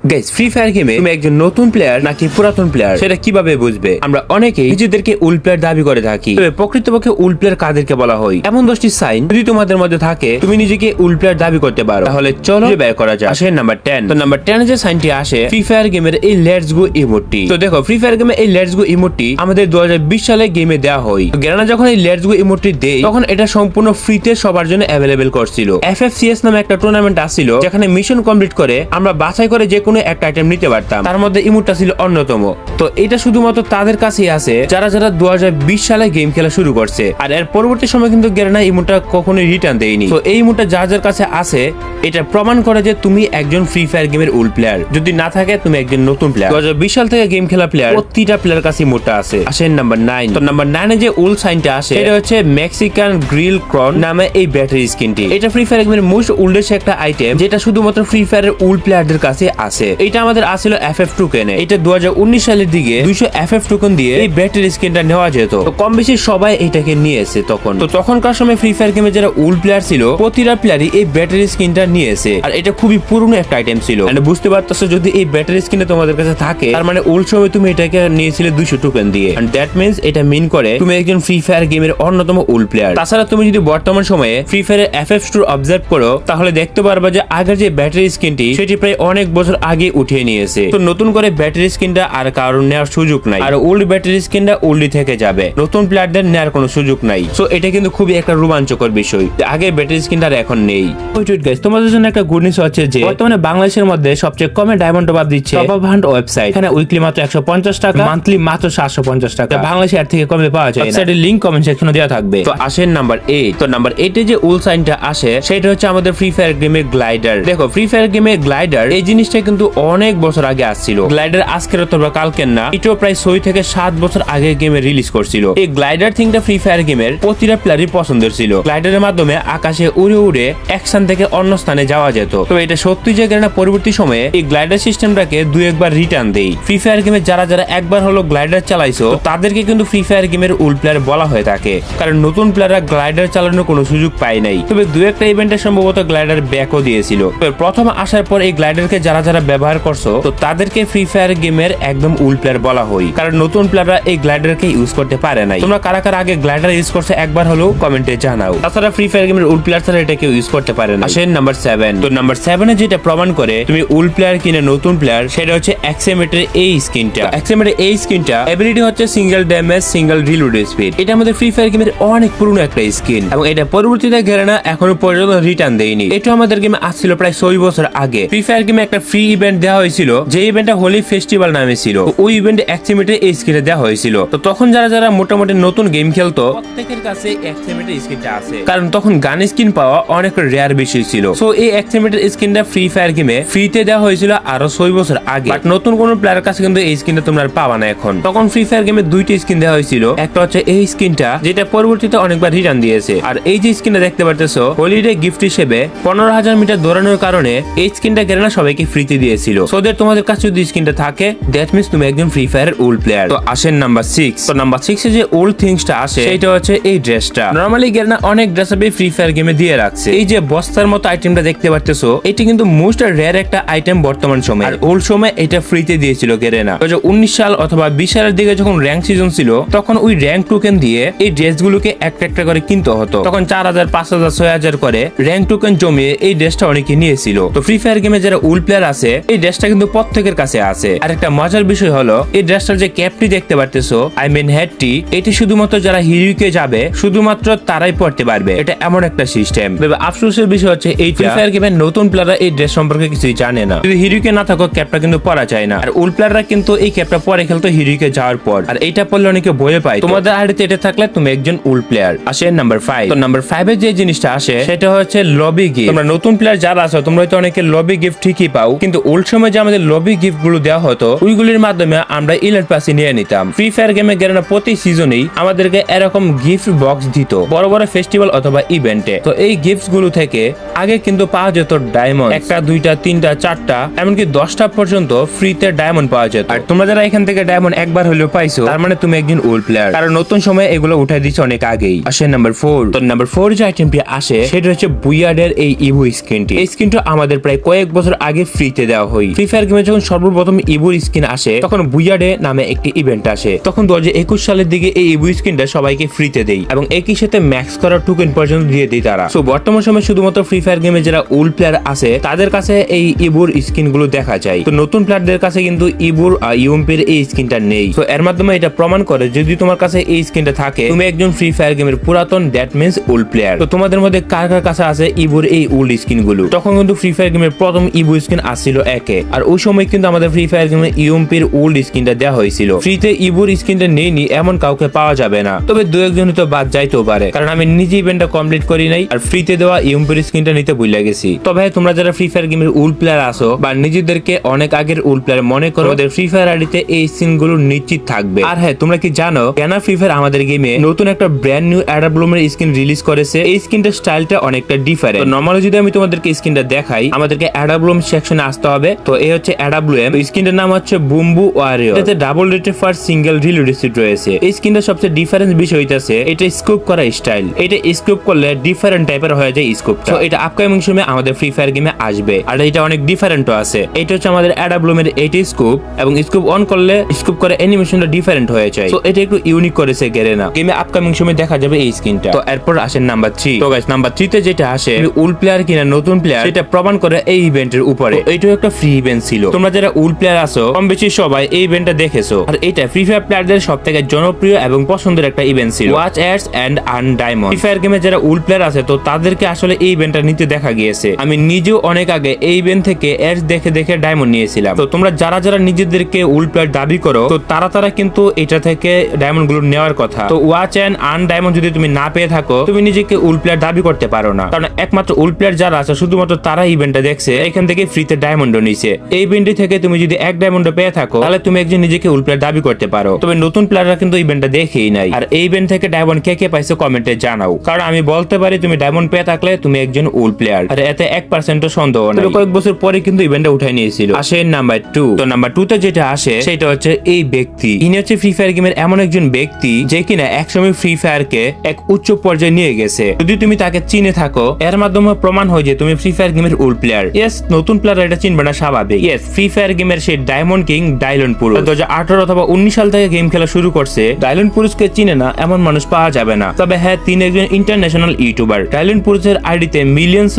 Guys, free fire গেমে তুমি একজন নতুন প্লেয়ার নাকি পুরাতন প্লেয়ার সেটা কিভাবে বুঝবে? আমরা অনেকেই নিজেদেরকে উল প্লেয়ার দাবি করে থাকি, তবে প্রকৃতপক্ষে উল প্লেয়ার কাদেরকে বলা হয়? এমন 10টি সাইন যদি তোমাদের মধ্যে থাকে তুমি নিজেকে উল প্লেয়ার দাবি করতে পারো, তাহলে চলো বের করা যাক। আসে নাম্বার 10। তো নাম্বার 10 যে সাইনটি আসে ফ্রি ফায়ার গেমের এই লেটস গো ইমোটটি। তো দেখো, ফ্রি ফায়ার গেমে এই লেটস গো ইমোটটি আমাদের 2020 সালে গেমে দেওয়া হয়। গেরানা যখন এই লেটস গো ইমোটটি দেয় তখন এটা সম্পূর্ণ ফ্রিতে সবার জন্য অ্যাভেলেবেল করছিল। FFCS নামে একটা টুর্নামেন্ট আসছিল যেখানে মিশন কমপ্লিট করে আমরা বাছাই করে যে কোনো একটা আইটেম নিতে পারতাম, তার মধ্যে ইমোটটা ছিল অন্যতম। তো এটা শুধুমাত্র তাদের কাছেই আছে যারা 2020 সালে গেম খেলা শুরু করছে, আর এর পরবর্তী সময় কিন্তু গেরানা ইমোটটা কখনোই রিটার্ন দেয়নি। তো এই ইমোটটা যার কাছে আছে এটা প্রমাণ করে যে তুমি একজন ফ্রি ফায়ার গেমের উল প্লেয়ার। যদি না থাকে তুমি একজন নতুন প্লেয়ার। 2020 সাল থেকে গেম খেলা প্লেয়ার প্রতিটা প্লেয়ার কাছে ইমোটটা আছে। আসেন নাম্বার 9। তো নাম্বার 9 এ যে উল সাইনটা আসে এটা হচ্ছে মেক্সিকান গ্রিল ক্রন নামে এই ব্যাটারি স্কিনটি। এটা ফ্রি ফায়ার গেমের মোস্ট ওল্ডেস্ট একটা আইটেম যেটা শুধুমাত্র ফ্রি ফায়ারের উল প্লেয়ারদের কাছে আছে। এটা আমাদের আসলে FF টোকেনে। এটা 2019 সালের দিকে 200 FF টোকেন দিয়ে এই ব্যাটারি স্কিনটা নেওয়া যেত। তো কম বেশি সবাই এটাকে নিয়েছে তখন। তো তখনকার সময় ফ্রি ফায়ার গেমে যারা উল প্লেয়ার ছিল প্রতিটা প্লেয়ারই এই ব্যাটারি স্কিনটা নিয়েছে, আর এটা খুবই পুরনো একটা আইটেম ছিল। মানে বুঝতে পারতেছো, যদি এই ব্যাটারি স্কিনটা তোমাদের কাছে থাকে তার মানে উল সময় তুমি এটাকে নিয়েছিলে 200 টোকেন দিয়ে, এন্ড দ্যাট মিন্স এটা মিন করে তুমি একজন ফ্রি ফায়ার গেমের অন্যতম উল প্লেয়ার। তাছাড়া তুমি যদি বর্তমান সময়ে ফ্রি ফায়ারের FF স্টোর অবজার্ভ করো তাহলে দেখতে পারবা যে আগের যে ব্যাটারি স্কিনটি সেটি প্রায় অনেক বছর আগে উঠিয়ে নিয়েছে। তো নতুন করে ব্যাটারি স্কিনটা আর কারণ নেওয়ার সুযোগ নাই, আর ওল্ড ব্যাটারি স্কিনটা ওল্ডই থেকে যাবে, নতুন প্লেয়ারদের নেওয়ার কোনো সুযোগ নাই। সো এটা কিন্তু খুবই একটা রোমাঞ্চকর বিষয়, আগে ব্যাটারি স্কিনটা আর এখন নেই। ওয়েট গাইস, তোমাদের জন্য একটা গুড নিউজ হচ্ছে যে বর্তমানে বাংলাদেশের মধ্যে সবচেয়ে কমে ডায়মন্ড টপ আপ দিচ্ছে টপ আপ হান্ট ওয়েবসাইট। এখানে উইকলি মাত্র 150 টাকা, মান্থলি মাত্র 750 টাকা। বাংলাদেশে এর থেকে কমে পাওয়া যায় না। ওয়েবসাইটের লিংক কমেন্ট সেকশনে দেওয়া থাকবে। তো আসেন নাম্বার 8। তো নাম্বার 8 এ যে উল সাইনটা আসে সেটা হচ্ছে আমাদের ফ্রি ফায়ার গেমের গ্লাইডার। দেখো, ফ্রি ফায়ার গেমের গ্লাইডার এই জিনিসটা কিন্তু অনেক বছর আগে আসছিল। গ্লাইডার আজকের অথবা কালকের না, এটাও প্রায় 6 থেকে 7 বছর আগে গেমে রিলিজ করছিল। এই গ্লাইডার থিংটা ফ্রি ফায়ার গেমের প্রতিটা প্লেয়ারই পছন্দের ছিল। গ্লাইডারের মাধ্যমে আকাশে উড়ে উড়ে এক স্থান থেকে অন্য স্থানে যাওয়া যেত। তো এটা সত্যি যে কেন পরবর্তী সময়ে এই গ্লাইডার সিস্টেমটাকে 2-1 রিটার্ন দেই। ফ্রি ফায়ার গেমে যারা একবার হলো গ্লাইডার চালাইছো তাদেরকে কিন্তু ফ্রি ফায়ার গেমের উল প্লেয়ার বলা হয়ে থাকে, কারণ নতুন প্লেয়াররা গ্লাইডার চালানোর কোনো সুযোগ পায় নাই। তবে 2-1 ইভেন্টে সম্ভবত গ্লাইডার ব্যাকও দিয়েছিল। প্রথম আসার পর এই গ্লাইডারকে যারা ব্যবহার করছো তো তাদেরকে ফ্রি ফায়ার গেমের একদম উল প্লেয়ার বলা হয়, কারণ নতুন প্লেয়াররা এই গ্লাইডারকে ইউজ করতে পারে নাই। তোমরা কারা আগে গ্লাইডার ইউজ করছো একবার হলেও কমেন্টে জানাও। তাছাড়া ফ্রি ফায়ার গেমের উল প্লেয়ার ছাড়া এটা কেউ ইউজ করতে পারে না। আসেন নাম্বার 7। তো নাম্বার 7 এ যেটা প্রমাণ করে তুমি উল প্লেয়ার কিনে নতুন প্লেয়ার সেটা হচ্ছে এক্সএমেটের এই স্কিনটা। এক্সএমেটের এই স্কিনটা এবিলিটি হচ্ছে single damage single reload speed. এটা আমাদের ফ্রি ফায়ার গেমের অনেক পুরনো একটা স্কিন, এবং এটা পরবর্তীতে গেরানা এখনো পর্যন্ত রিটার্ন দেয়নি। এটা আমাদের গেমে আসছিল প্রায় 6 বছর আগে। ফ্রি ফায়ার গেমে একটা ফ্রি ইভেন্ট দেওয়া হয়েছিল, যে ইভেন্টটা হোলি ফেস্টিভ্যাল নামে ছিল। ওই ইভেন্টে এক্সএমেটের এই স্কিনটা দেওয়া হয়েছিল। তো তখন যারা মোটামুটি নতুন গেম খেলতো প্রত্যেকের কাছে এক্সএমেটের স্কিনটা আছে, কারণ তখন গান স্কিন পাওয়া অনেক রেয়ার বিষয় ছিল। সো এই এক্সএমেটের স্কিনটা ফ্রি ফায়ার গেমে ফ্রিতে দেওয়া হয়েছিল আরো 6 বছর আগে। বাট নতুন কোন প্লেয়ারের কাছে কিন্তু এই স্কিনটা তোমরা পাবা না এখন। তখন ফ্রি ফায়ার গেমে 2টি স্কিন দেওয়া হয়েছিল, একটা হচ্ছে এই স্কিনটা যেটা পরবর্তীতে অনেকবার রিটার্ন দিয়েছে, আর এই যে স্কিনটা দেখতে পারতেছো হলিডে গিফট হিসেবে 15,000 মিটার দৌড়ানোর কারণে এই স্কিনটা গেরানা সবাইকে ফ্রিতে দিয়েছিল। সো তোমাদের কাছে যদি স্কিনটা থাকে দ্যাট মিন্স তুমি একজন ফ্রি ফায়ারের ওল্ড প্লেয়ার। তো আসেন নাম্বার 6। তো নাম্বার 6 এ যে ওল্ড থিংসটা আসে সেটা হচ্ছে এই ড্রেসটা। নরমালি গেরানা অনেক ড্রেস আপে ফ্রি ফায়ার গেমে দিয়ে রাখছে। এই যে বস্তার মতো আইটেমটা দেখতে পারতেছো এটা কিন্তু মোস্ট রেয়ার একটা আইটেম বর্তমান সময়ে, আর ওল্ড সময় এটা ফ্রিতে দিয়েছিল গেরানা। 2019 সাল অথবা 20 সালের দিকে যখন র্যাঙ্ক সিজন ছিল তখন ওই র্যাঙ্ক টোকেন দিয়ে এই ড্রেসগুলোকে একটা করে কিনতে হতো। তখন 4,000 5,000 6,000 করে র্যাঙ্ক টোকেন জমিয়ে এই ড্রেসটা অনেকে নিয়েছিল। তো ফ্রি ফায়ার গেমে যারা উল প্লেয়ার আছে এই ড্রেসটা কিন্তু প্রত্যেকের কাছে আছে। আর একটা মজার বিষয় হলো এই ড্রেসটার যে ক্যাপটি দেখতে পারতেছো আই মিন হেডটি, এটি শুধুমাত্র যারা হিরোকে যাবে শুধুমাত্র তারাই পড়তে পারবে। এটা এমন একটা সিস্টেম। তবে আফসোসের বিষয় হচ্ছে এই ফ্রি ফায়ার গেমের নতুন প্লেয়াররা এই ড্রেস সম্পর্কে কিছুই জানে না। যদি হিরোকে না থাকো ক্যাপটা কিন্তু পরা যায় না, আর উল প্লেয়াররা কিন্তু এই ক্যাপটা পরে খেলতো হিরোকে যাওয়ার পর, আর এইটা পড়লে অনেকে ভয় পায়। তোমাদের আইডিতে এটা থাকলে তুমি একজন উল প্লেয়ার। আসেন নাম্বার 5। তো নাম্বার 5 এর যে জিনিসটা আসে সেটা হচ্ছে লবি গিফট। তোমরা নতুন প্লেয়ার যারা আছো তোমরা হয়তো অনেকে লবি গিফট ঠিকই পাও, কিন্তু ওল্ড সময় যে আমাদের লবি গিফট গুলো দেওয়া হতো ওইগুলির মাধ্যমে আমরা ইলাইট পাসে নিয়ে নিতাম। ফ্রি ফায়ার গেমে গেরানা প্রতি সিজনেই আমাদেরকে এরকম গিফট বক্স দিত বড় বড় ফেস্টিভ্যাল অথবা ইভেন্টে। তো এই গিফট গুলো থেকে আগে কিন্তু পাওয়া যেত ডায়মন্ড, 1টা 2টা 3টা 4টা এমনকি 10টা পর্যন্ত ফ্রিতে ডায়মন্ড পাওয়া যেত। আর তোমরা যারা এখান থেকে ডায়মন্ড একবার হলেও পাইছো তার মানে তুমি একজন ওল্ড প্লেয়ার, কারণ নতুন সময় এগুলো উঠাই দিচ্ছে অনেক আগেই। আসে নাম্বার 4। তো নাম্বার 4 যে আইটেমটি আসে সেটা হচ্ছে বুইয়ার্ডের এই ইভো স্কিনটি। এই স্কিনটা আমাদের প্রায় কয়েক বছর আগে ফ্রিতে দেওয়া হয়। ফ্রি ফায়ার গেমে যখন সর্বপ্রথম ইবুর স্কিন আসে তখন বুইয়াডে নামে একটি ইভেন্ট আসে। তখন 2021 সালের দিকে এই ইবু স্কিনটা সবাইকে ফ্রিতে দেয় এবং একই সাথে ম্যাক্স করার টোকেন পর্যন্ত দিয়ে দেয় তারা। সো বর্তমান সময়ে শুধুমাত্র ফ্রি ফায়ার গেমে যারা ওল্ড প্লেয়ার আছে তাদের কাছে এই ইবুর স্কিন গুলো দেখা যায়। তো নতুন প্লেয়ারদের কাছে কিন্তু ইবুর ইউএমপির এই স্কিনটা নেই। তো এর মাধ্যমে এটা প্রমাণ করে যদি তোমার কাছে এই স্কিনটা থাকে তুমি একজন ফ্রি ফায়ার গেমের পুরাতন, দ্যাট মিন্স ওল্ড প্লেয়ার। তো তোমাদের মধ্যে কার কার কাছে আছে ইবুর এই ওল্ড স্কিন গুলো? তখন কিন্তু ফ্রি ফায়ার গেমের প্রথম ইবু স্কিন আসছিল একে, আর ওই সময় কিন্তু আমাদের ফ্রি ফায়ার গেমের ইউএমপির ওল্ড স্কিনটা দেওয়া হয়েছিল। ফ্রিতে ইবুর স্কিনটা নেইনি এমন কাউকে পাওয়া যাবে না, তবে দু একজন তো বাদ যাইতেও পারে, কারণ আমি নিজে ইভেন্টটা কমপ্লিট করি নাই আর ফ্রিতে দেওয়া ইউএমপির স্কিনটা নিতে ভুলে গেছি। তবে তোমরা যারা ফ্রি ফায়ার গেমের ওল্ড প্লেয়ার আসো বা নিজেদেরকে অনেক আগের ওল্ড প্লেয়ার মনে করো, ওদের ফ্রি ফায়ার আইডিতে এই স্কিন গুলো নিশ্চিত থাকবে। আর হ্যাঁ, তোমরা কি জানো কেন ফ্রি ফায়ার আমাদের গেমে নতুন একটা ব্র্যান্ড নিউ অ্যাডাব্লুমের স্কিন রিলিজ করেছে? এই স্কিনটার স্টাইলটা অনেকটা ডিফারেন্ট। নরমালি যদি আমি তোমাদেরকে স্কিনটা দেখাই, আমাদেরকে অ্যাডাব্লুম সেকশনে আসতে হবে। তো এই হচ্ছে অ্যাডাব্লুএম, স্কিনটার নাম হচ্ছে বুম্বু ওয়ারিয়র। এতে ডাবল রেটেড ফার সিঙ্গেল রিলোড রিসিপ্ট রয়েছে। এই স্কিনটা সবচেয়ে ডিফারেন্ট বিষয় হইতাছে এটা স্কোপ করা স্টাইল। এটা স্কোপ করলে ডিফারেন্ট টাইপের হয়ে যায় স্কোপটা। তো এটা আপকামিং সময়ে আমাদের ফ্রি ফায়ার গেমে আসবে, আর এটা অনেক ডিফারেন্টও আছে। এটা হচ্ছে আমাদের অ্যাডাব্লুমের এইটা স্কোপ, এবং স্কোপ অন করলে স্কোপ করে অ্যানিমেশনটা ডিফারেন্ট হয়ে যায়। তো এটা একটু ইউনিক করেছে গেরেনা। গেমে আপকামিং সময় দেখা যাবে এই স্কিনটা। তো এরপর আসেন নাম্বার 3। তো গাইস, নাম্বার 3 তে যেটা আসে ওল্ড প্লেয়ার কিনা নতুন প্লেয়ার সেটা প্রমাণ করে এই ইভেন্টের উপরে। এইটাও একটা ফ্রি ইভেন্ট ছিল। তোমরা যারা ওল্ড প্লেয়ার আছো কম বেশি সবাই এই ইভেন্টটা দেখেছো, আর এটা ফ্রি ফায়ার প্লেয়ারদের সবথেকে জনপ্রিয় এবং পছন্দের একটা ইভেন্ট ছিল, watch ads and earn diamond. Free fire গেমে যারা ওল্ড প্লেয়ার আছে তো তাদেরকে আসলে এই ইভেন্টটা নিতে দেখা গিয়েছে। আমি নিজেও অনেক আগে এই ইভেন্ট থেকে অ্যাডস দেখে দেখে ডায়মন্ড নিয়েছিলাম। তো তোমরা যারা যারা নিজেদেরকে ওল্ড প্লেয়ার দাবি করো তো তারা কিন্তু এটা থেকে ডায়মন্ড গুলো নেওয়ার কথা। তো ওয়াচ এন্ড আর্ন ডায়মন্ড যদি তুমি না পেয়ে থাকো তুমি নিজেকে ওল্ড প্লেয়ার দাবি করতে পারো না, কারণ একমাত্র ওল্ড প্লেয়ার যারা আছে শুধুমাত্র তারা ইভেন্টটা দেখছে, এখান থেকে ফ্রিতে ডায়মন্ডও নিছে। এই ইভেন্টটি থেকে তুমি যদি এক ডায়মন্ড পেয়ে থাকো তাহলে তুমি একজন নিজেকে ওল্ড প্লেয়ার দাবি করতে পারো। তবে নতুন প্লেয়াররা কিন্তু ইভেন্টটা দেখেই নাই। আর এই ইভেন্ট থেকে ডায়মন্ড কে কে পাইছো কমেন্টে জানাও, কারণ আমি বলতে পারি তুমি ডায়মন্ড পেয়ে থাকলে তুমি একজন ওল্ড প্লেয়ার, আর এতে 1% সন্দেহ নেই। কয়েক বছর পরে কিন্তু ইভেন্টটা উঠাই নিয়েছিল। আসেন নাম্বার 2। তো নাম্বার 2 তে যেটা আসে সেটা হচ্ছে এই ব্যক্তি। ইনি হচ্ছে ফ্রি ফায়ার গেমের এমন একজন ব্যক্তি যে কিনা একসময় ফ্রি ফায়ার কে এক উচ্চ পর্যায়ে নিয়ে গেছে। যদি তুমি তাকে চিনে থাকো এর মাধ্যমে প্রমাণ হয় যে তুমি ফ্রি ফায়ার গেমের ওল্ড প্লেয়ার। ইয়েস, নতুন প্লেয়ার এটা চিনবে না, স্বাভাবিক। ইয়েস, ফ্রি ফায়ার গেমের সেই ডায়মন্ড কিং ডাইলন পুরুষ 2018 অথবা 19 সাল থেকে গেম খেলা শুরু করছে। ডাইলন পুরুষকে চিনে না এমন মানুষ পাওয়া যাবে না। তবে হ্যাঁ, তিনি একজন ইন্টারন্যাশনাল ইউটিউবার। ডাইলন পুরুষের আইডিতে মিলিয়ন্স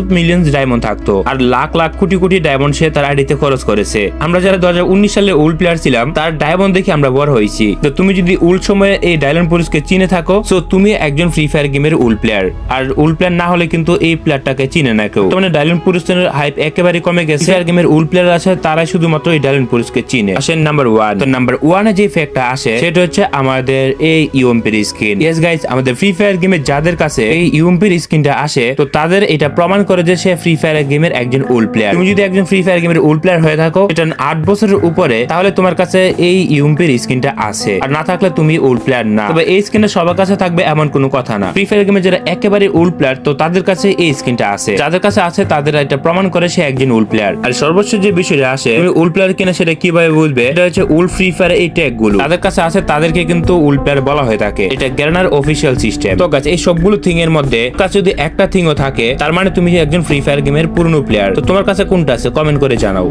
ডায়মন্ড থাকতো, আর লাখ লাখ কোটি কোটি ডায়মন্ড সে তার আইডিতে খরচ করেছে। আমরা যারা 2019 সালে ওল্ড প্লেয়ার ছিলাম তার ডায়মন্ড দেখে আমরা বড় হয়েছি। তো তুমি যদি ওল্ড সময়ে এই ডাইলন পুরুষকে চিনে থাকো সো তুমি একজন ফ্রি ফায়ার গেমের ওল্ড প্লেয়ার। আর ওল্ড প্লেয়ার না হলে কিন্তু এই প্লেয়ারটাকে চিনে না কেউ। মানে ডাইলন পুরুষের হাইপ একেবারে কমে গেছে। ফ্রি ফায়ার গেমের ওল্ড প্লেয়ার আছে তারাই শুধুমাত্র এই ডাইলন পুরুষকে চিনে। আসেন নাম্বার 1। তো নাম্বার 1 এ যে ফ্যাক্টটা আসে সেটা হচ্ছে আমাদের এই ইউএমপির স্কিন। ইয়েস গাইস, আমাদের ফ্রি ফায়ার গেমে যাদের কাছে এই ইউএমপির স্কিনটা আসে তো তাদের এটা প্রমাণ করে যে সে ফ্রি ফায়ার গেমের একজন ওল্ড প্লেয়ার। তুমি যদি একজন ফ্রি ফায়ার গেমের ওল্ড প্লেয়ার হয়ে থাকো এটা 8 বছরের উপরে, তাহলে তোমার কাছে এই ইউএমপির স্কিনটা আছে, আর না থাকলে তুমি ওল্ড প্লেয়ার না। তবে এই স্কিনটা সবার কাছে থাকবে এমন কোনো কথা না। ফ্রি ফায়ার গেমে যারা একেবারে ওল্ড প্লেয়ার তো তাদের কাছে এই স্কিনটা আছে, যাদের কাছে আছে তাদের এটা প্রমাণ করে সে একজন ওল্ড প্লেয়ার। আর সর্বোচ্চ যে বিষয়টা আসে তুমি ওল্ড প্লেয়ার কিনা সেটা কিভাবে বুঝবে, এটা হচ্ছে ওল্ড ফ্রি ফায়ার এই ট্যাগ গুলো তাদের কাছে আছে তাদেরকে কিন্তু ওল্ড প্লেয়ার বলা হয়ে থাকে। এটা গ্যারেনার অফিসিয়াল সিস্টেম। তো গাইস, এই সবগুলো থিং এর মধ্যে কাছে যদি একটা থিংও থাকে তার মানে তুমি একজন ফ্রি ফায়ার গেমের পুরনো প্লেয়ার। তো তোমার কাছে কোনটা আছে কমেন্ট করে জানাও।